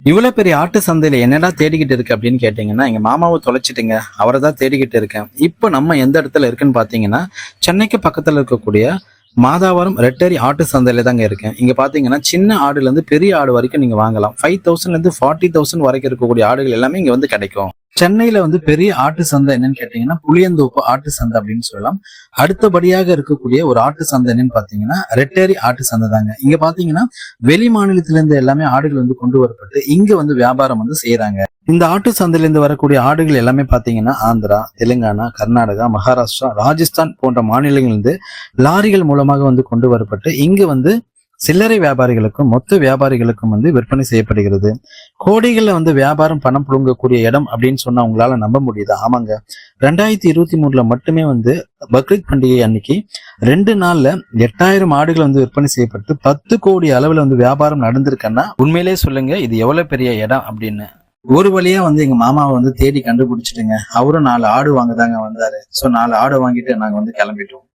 இவ்வளவு பெரிய ஆட்டு சந்தையில என்னடா தேடிக்கிட்டு இருக்கு அப்படின்னு கேட்டீங்கன்னா, எங்க மாமாவை தொலைச்சிட்டுங்க. அவரை தான் தேடிக்கிட்டு இருக்கேன். இப்போ நம்ம எந்த இடத்துல இருக்குன்னு பாத்தீங்கன்னா, சென்னைக்கு பக்கத்துல இருக்கக்கூடிய மாதாவரம் ரெட்டேரி ஆட்டு சந்தையில தாங்க இருக்கேன். இங்க பாத்தீங்கன்னா சின்ன ஆடுல இருந்து பெரிய ஆடு வரைக்கும் நீங்க வாங்கலாம். 5,000 இருந்து 40,000 வரைக்கும் இருக்கக்கூடிய ஆடுகள் எல்லாமே இங்க வந்து கிடைக்கும். சென்னையில வந்து பெரிய ஆட்டு சந்தை என்னன்னு கேட்டீங்கன்னா புளியந்தோப்பு ஆட்டு சந்தை அப்படின்னு சொல்லலாம். அடுத்தபடியாக இருக்கக்கூடிய ஒரு ஆட்டு சந்தை என்னன்னு பாத்தீங்கன்னா ரெட்டேரி ஆட்டு சந்தை தாங்க. இங்க பாத்தீங்கன்னா வெளி மாநிலத்திலிருந்து எல்லாமே ஆடுகள் வந்து கொண்டு வரப்பட்டு இங்க வந்து வியாபாரம் வந்து செய்யறாங்க. இந்த ஆட்டு சந்தையில இருந்து வரக்கூடிய ஆடுகள் எல்லாமே பாத்தீங்கன்னா ஆந்திரா, தெலுங்கானா, கர்நாடகா, மகாராஷ்டிரா, ராஜஸ்தான் போன்ற மாநிலங்களிலிருந்து லாரிகள் மூலமாக வந்து கொண்டு வரப்பட்டு இங்க வந்து சில்லறை வியாபாரிகளுக்கும் மொத்த வியாபாரிகளுக்கும் வந்து விற்பனை செய்யப்படுகிறது. கோடிகள்ல வந்து வியாபாரம் பணம் புழுங்கக்கூடிய இடம் அப்படின்னு சொன்னா உங்களால நம்ப முடியுதா? ஆமாங்க. 2023 மட்டுமே வந்து பக்ரீத் பண்டிகை அன்னைக்கு 2 நாள்ல 8,000 ஆடுகள் வந்து விற்பனை செய்யப்பட்டு 10 கோடி அளவுல வந்து வியாபாரம் நடந்திருக்குன்னா உண்மையிலே சொல்லுங்க இது எவ்வளவு பெரிய இடம் அப்படின்னு. ஒரு வழியா வந்து எங்க மாமாவை வந்து தேடி கண்டுபிடிச்சிட்டுங்க. அவரும் 4 ஆடு வாங்க தாங்க வந்தாரு. சோ 4 ஆடு வாங்கிட்டு நாங்க வந்து கிளம்பிட்டோம்.